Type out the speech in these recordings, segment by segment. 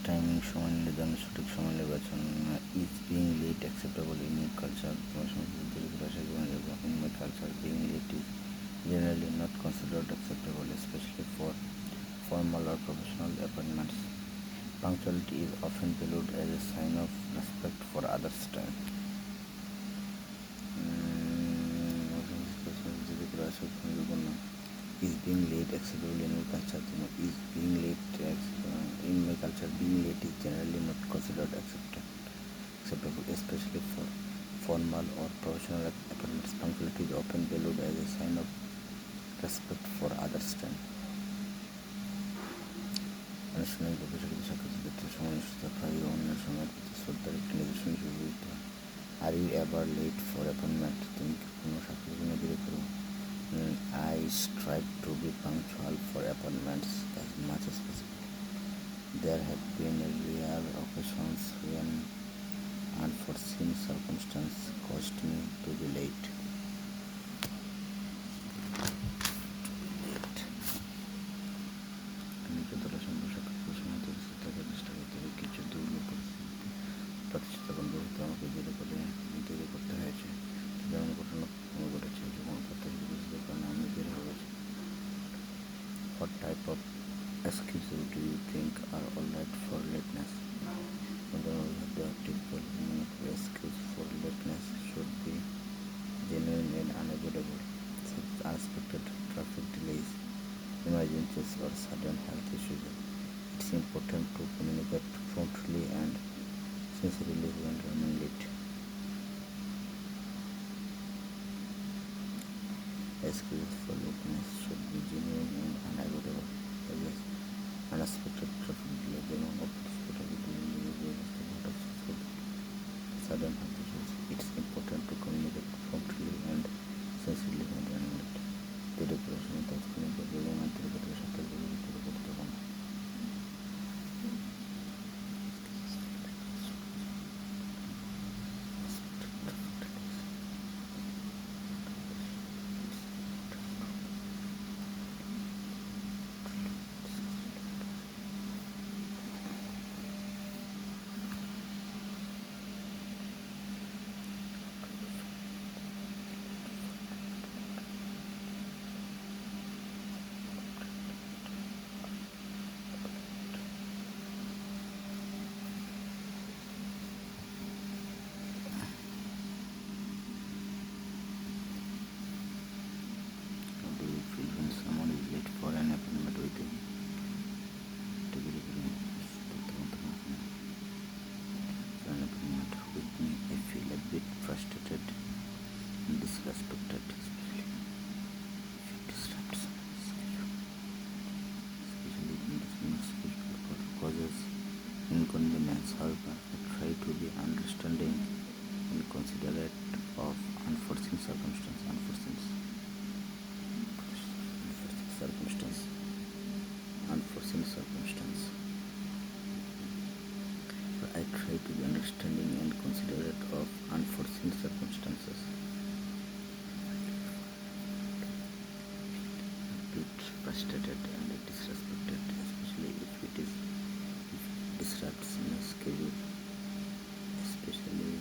Timing সময় নির্ধারণ সঠিক সময় নির্বাচন is being late acceptable in your culture তোমার সংস্কৃতি জীবনযাপন in my culture being late is generally not considered acceptable, especially for formal or professional appointments. Punctuality is often valued as a sign of respect for others' time. Is being late acceptable in your culture? Is being late in my culture? Being late is generally not considered acceptable, especially for formal or professional appointments. Punctuality is often valued as a sign of respect for others' time. আনুষ্ঠানিক বা পেশাগত সাক্ষাতের ক্ষেত্রে সময় নিশ্চিত হয় অন্যের সময়ের প্রতি শ্রদ্ধার একটি নিদর্শন হিসেবে ব্যবহৃত হয়। Are you ever late for appointment? তুমি কি কোনো সাক্ষাতের জন্য দেরি করো? I strive to be punctual for appointments as much as possible. There have been rare occasions when unforeseen circumstances caused me to be late. আমি যতটা সম্ভব সাক্ষাৎকার সময় পরিস্থিতি থাকার চেষ্টা করতে হবে। কিছু দুর্লভ পরিস্থিতি প্রতিষ্ঠা বন্ধুত্ব আমাকে দেরি করতে হয়েছে। যেমন ঘটনা ঘটেছে যখন প্রত্যাশিত পরিস্থিতির কারণে আমি দেরি হয়ে গেছি। What type of excuses do you think are alright for lateness? The typical excuse for lateness should be genuine and unavoidable, such as unexpected traffic delays, emergencies, or sudden health issues. It's important to communicate promptly and sincerely when running late. Excuses for lateness should be genuine and unavoidable, such as unexpected traffic delays, sudden health issues. It's important to communicate promptly and sincerely when running late. দেরি করার সময় তাৎক্ষণিকভাবে এবং আন্তরিকতার সাথে গুরুত্ব করতে হবে। When someone is late for an appointment with you, I feel a bit frustrated and disrespected, especially if it disrupts my schedule. Especially when this schedule causes inconvenience. However, I try to be understanding and considerate of unforeseen circumstances. I try to be understanding and considerate of unforeseen circumstances. A bit frustrated and disrespected, especially if it disrupts my schedule. Especially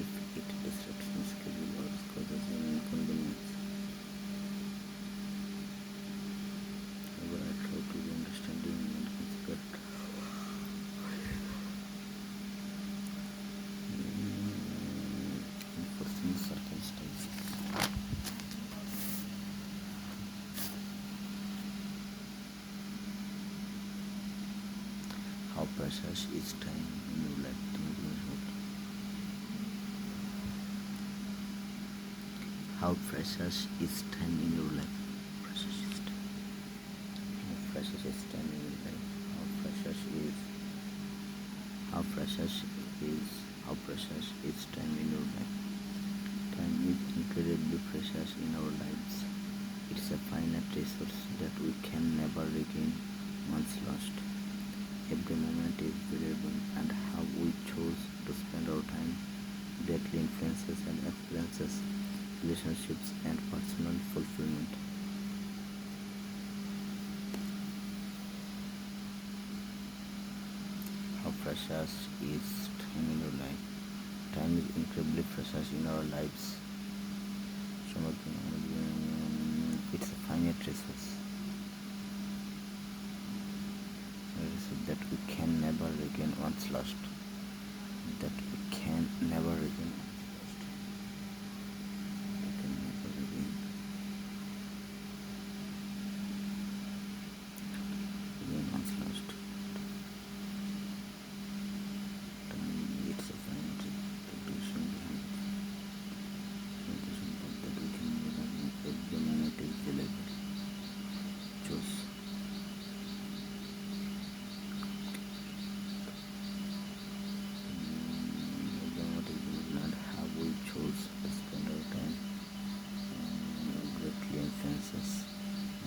if it disrupts my schedule or causes an inconvenience. However, I try to be understanding and considerate unforeseen circumstances. How precious is time in your life? How precious is time in your life? Precious is time. How precious is time in your life? How precious is time in your life? Time is incredibly precious in our lives. It's a finite resource that we can never regain once lost. Every moment is valuable, and how we choose to spend our time greatly influences and experiences, relationships, and personal fulfillment. precious is time in your life? Time is incredibly precious in our lives. It's a finite resource. A resource that we can never regain once lost. That we can never regain once lost. We can never regain. Regain once lost. Time, it's a finite reduction behind that we can never every minute is delivered. Choose. How we choose to spend our time greatly influences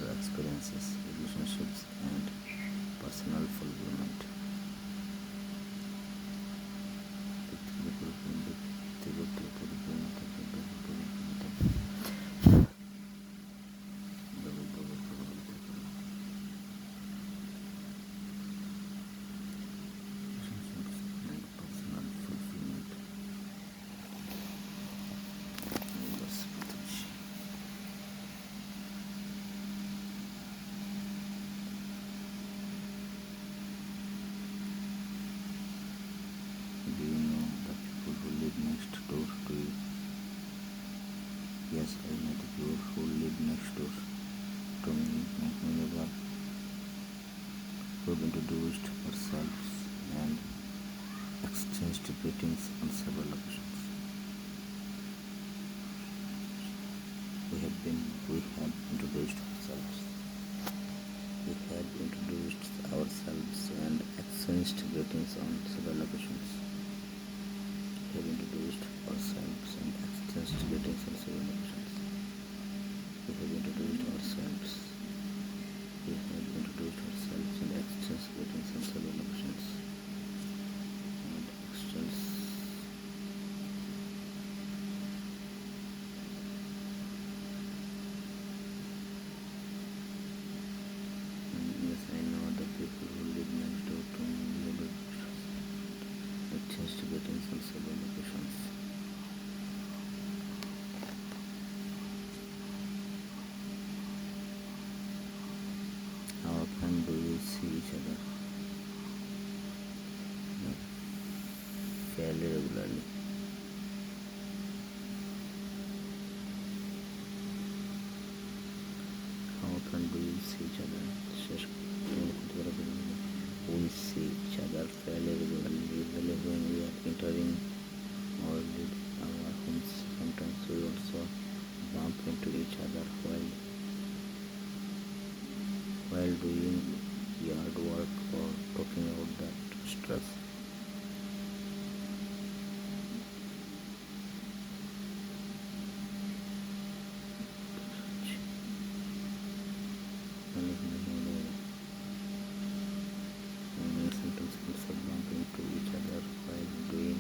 our experiences, relationships, and personal fulfillment. Do you know the people who live next door to you? Yes, I know the people who live next door to me. Whenever we've introduced ourselves and exchanged greetings on several occasions. We have introduced ourselves. We have introduced ourselves and exchanged greetings on several occasions. We have introduced ourselves and exchanged greetings on several occasions. We have introduced ourselves. We have introduced ourselves and exchanged greetings on several occasions. And exchanged. Yes, I know the people who live next door to me. We have exchanged greetings on several occasions. How often do we see each other? Fairly regularly. How often do we see each other? We see each other fairly regularly, usually when we are entering or leave our homes. Sometimes we also bump into each other while doing yard work or talking about that stress. Sometimes we also bump into each other while doing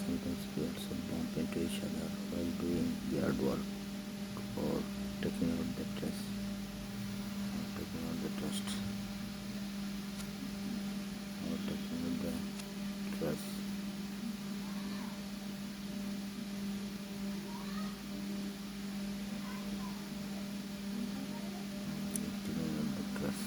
sometimes we also bump into each other while doing yard work or taking out the trash. Or taking out the trash. Or taking out the trash. Taking out the trash.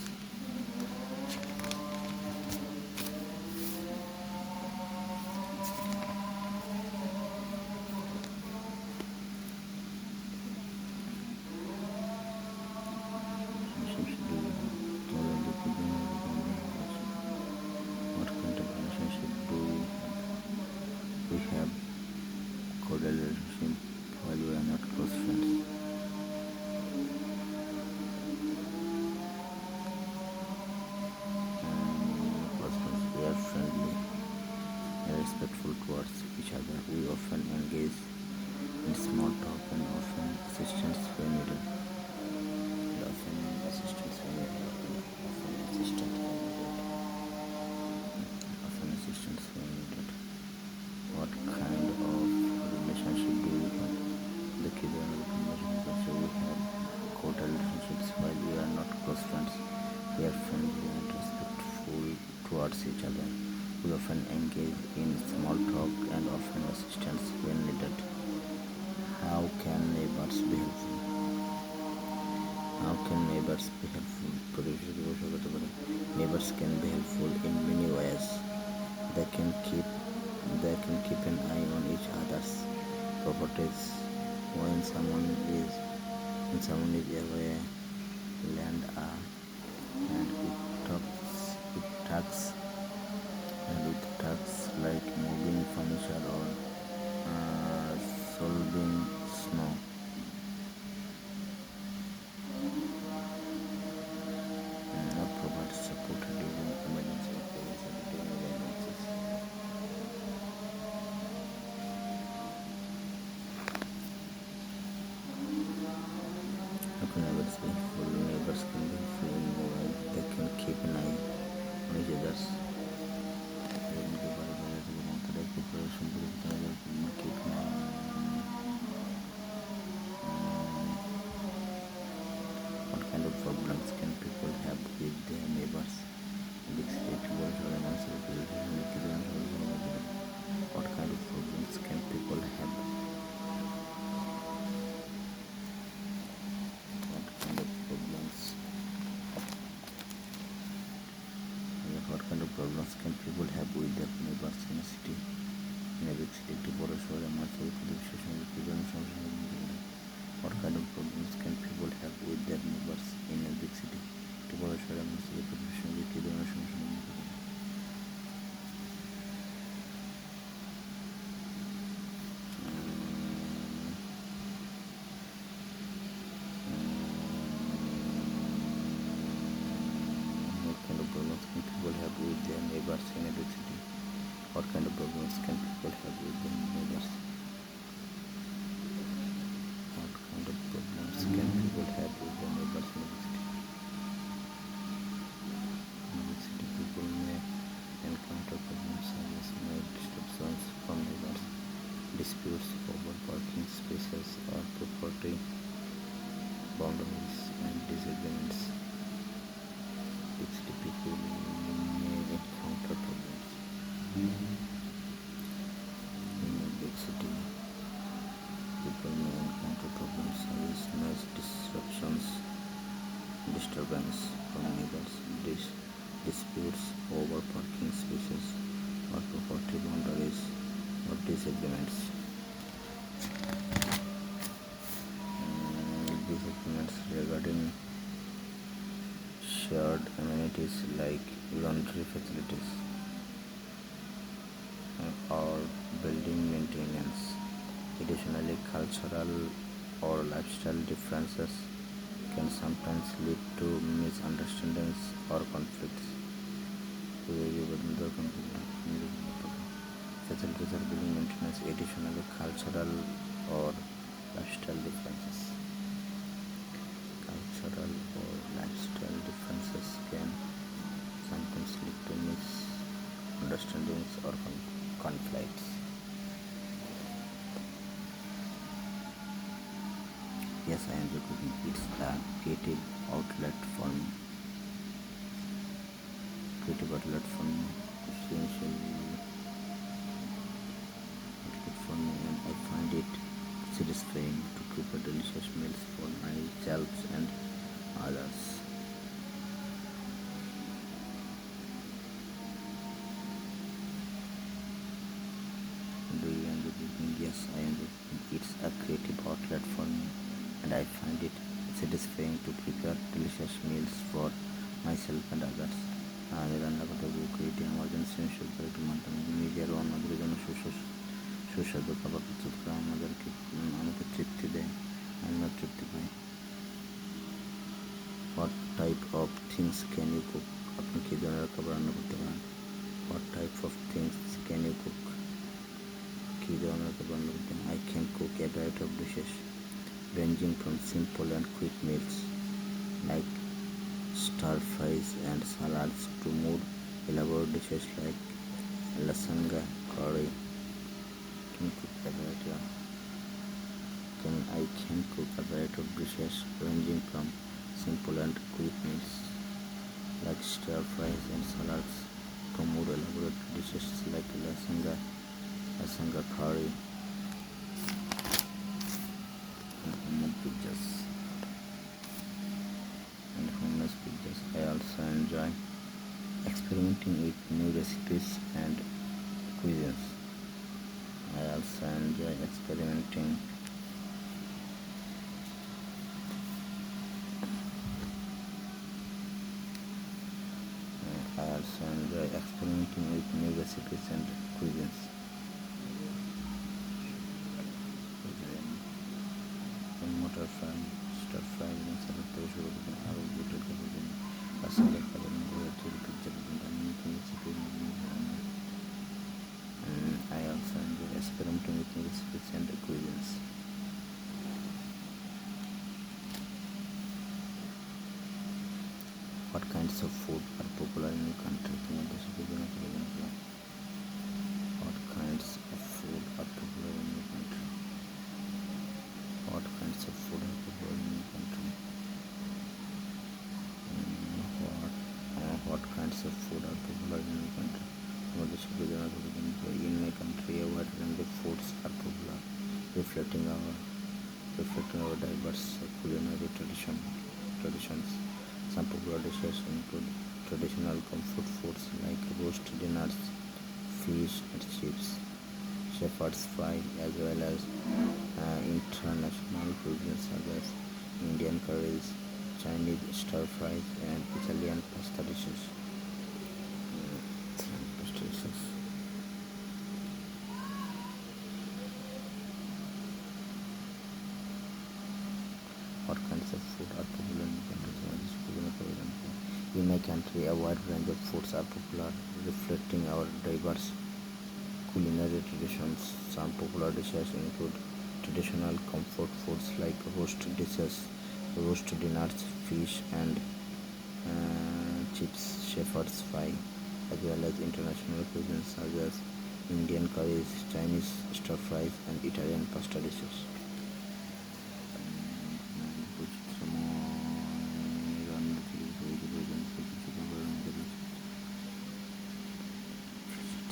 What kind of relationship do we have? We have cordial relationship while we are not close friends. Close friends, we are friendly and respectful towards each other. We often engage in small talk and often assistance when needed. What kind of relationship do we have? The key we have. engage in small talk and offer assistance when needed. How can neighbors be helpful? How can neighbors be helpful? Neighbors can be helpful in many ways. They can keep they can keep an eye on each other's properties when someone is away, lend a hand with tasks like moving furniture or solving snow. Or provide support during emergency emergencies. How can neighbors be helpful? Neighbors can be helpful in mobile. They can keep an eye on each other's. Keep an eye what kind of problems can people have with their neighbors? What kind of problems can people have? What kind of problems can people have with their neighbors in a city? In a big city, what kind of problems can people have with their neighbors in a big city? What kind of problems can people have with their neighbors in a big city? What kind of problems can people have with their neighbors? What kind of problems can people have with their neighbors in a big city? In a big city, people may encounter problems such as noise disruptions from neighbors, disputes over parking spaces or property boundaries, and disagreements. Big city people may encounter problems. In a big city, people may encounter problems such as noise disturbance from neighbors, disputes over parking spaces or property boundaries, or disagreements. Disagreements regarding shared amenities like laundry facilities or building maintenance. Additionally, cultural or lifestyle differences can sometimes lead to misunderstandings or conflicts. Facilities or building maintenance. Additionally, cultural or lifestyle differences. Cultural or lifestyle differences can sometimes lead to misunderstandings or conflicts. Yes, I enjoy cooking. It's a creative outlet for me. Essentially outlet for me, and I find it satisfying to prepare delicious meals for myself and others. Do you enjoy cooking? Yes, I enjoy cooking. It's a creative outlet for me, and I find it satisfying to prepare delicious meals for myself and others. আমি রান্না করতে খুব এটি আমার জন্য সৃজনশীল একটি মাধ্যম নিজে আরও অন্যদের জন্য সুস্বাদু খাবার প্রস্তুত করে আমাকে তৃপ্তি দেয়, আমিও তৃপ্তি পাই। What type of things can you cook? আপনি কী ধরনের খাবার রান্না করতে পারেন? What type of things can you cook? কী ধরনের খাবার রান্না করতে পারেন? I can cook a variety of dishes ranging from simple and quick meals like stir fries and salads to more elaborate dishes like lasagna, curry. I can cook a variety of dishes ranging from simple and quick meals like stir fries and salads to to more elaborate dishes like lasanga curry, and homemade pizzas. I also enjoy experimenting with new recipes and cuisines. I also enjoy experimenting with new recipes and cuisines. Motor fry, stir fry, and salad to show the arrow buttered cabbage, a salad color and go to the picture and making recipe. I also enjoy experimenting with new recipes and cuisines. What kinds of food are popular in your country? What kinds of food are popular in your country? What kinds of food are popular in your country? What kinds of food are popular in your country? In my country, a wide range of foods are popular, reflecting our diverse culinary traditions. Some popular dishes include traditional comfort foods like roast dinners, fish and chips, shepherd's pie, as well as international cuisines such as Indian curries, Chinese stir fries, and Italian pasta dishes. What kinds of food are popular in countries? In my country, a wide range of foods are popular, reflecting our diverse culinary traditions. Some popular dishes include traditional comfort foods like roast dinners, fish and chips, shepherd's pie, as well as international cuisines such as Indian curries, Chinese stir fries, and Italian pasta dishes.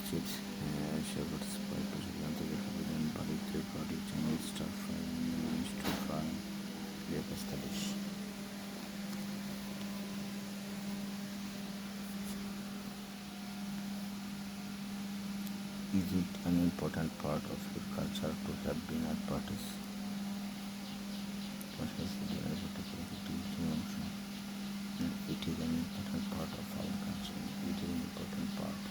Chips, shepherd's pie, Chinese stir fry, pasta dish. Is it an important part of your culture to have dinner parties? It is an important part of our culture. It is an important part.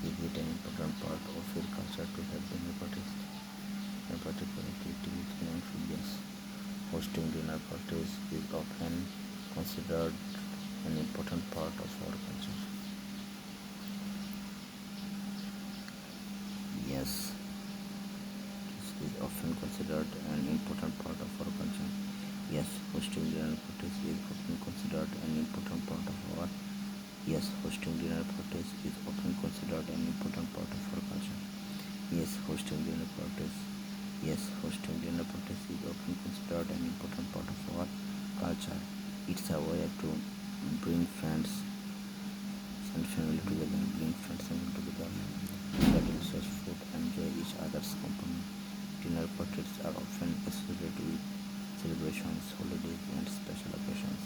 Is it an important part of your culture to have dinner parties? A particular activity yes. Hosting dinner parties is often considered an important part of our culture. Yes, this is often considered an important part of our culture. Yes, hosting dinner parties is often considered an important part of our. Yes, hosting dinner parties is often considered an important part of our culture. Yes, hosting dinner parties. Yes, hosting dinner parties is often considered an important part of our culture. It's a way to bring friends and family together, share delicious food, enjoy each other's company. Dinner parties are often associated with celebrations, holidays, and special occasions.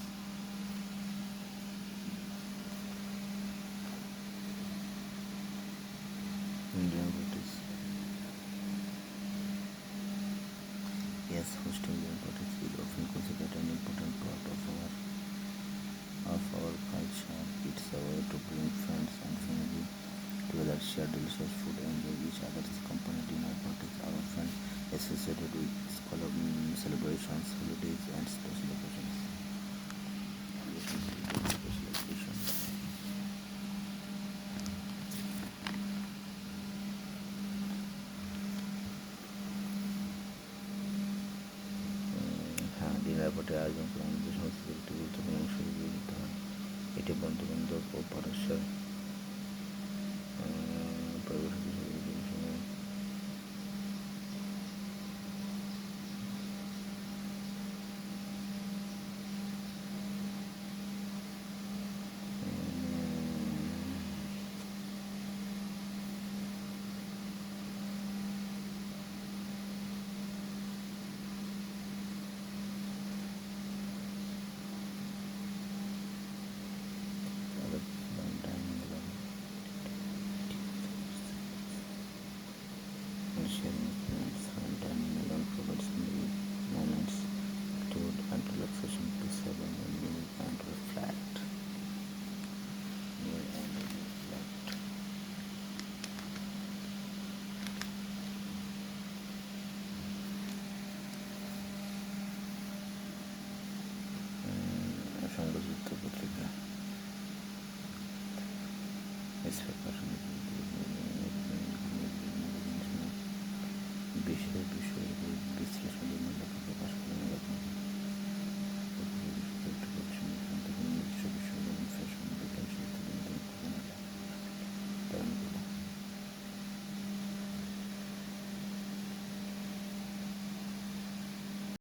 Dinner parties. Yes, hosting dinner parties is often considered an important part of our culture. It's a way to bring friends and family together, share delicious food, enjoy each other's company. Dinner parties are often associated with celebrations, holidays, and special occasions. Dinner party আয়োজন করে আমাদের সংস্কৃতির একটি গুরুত্বপূর্ণ অংশ হিসেবে দিতে হয়। এটি বন্ধুবান্ধব ও পারস্যের sharing experience and dining alone provides moments to and relaxation to savor a meal and reflect. Meal and reflect. সংবাদযুক্ত পত্রিকা নিউজপেপার বিষয়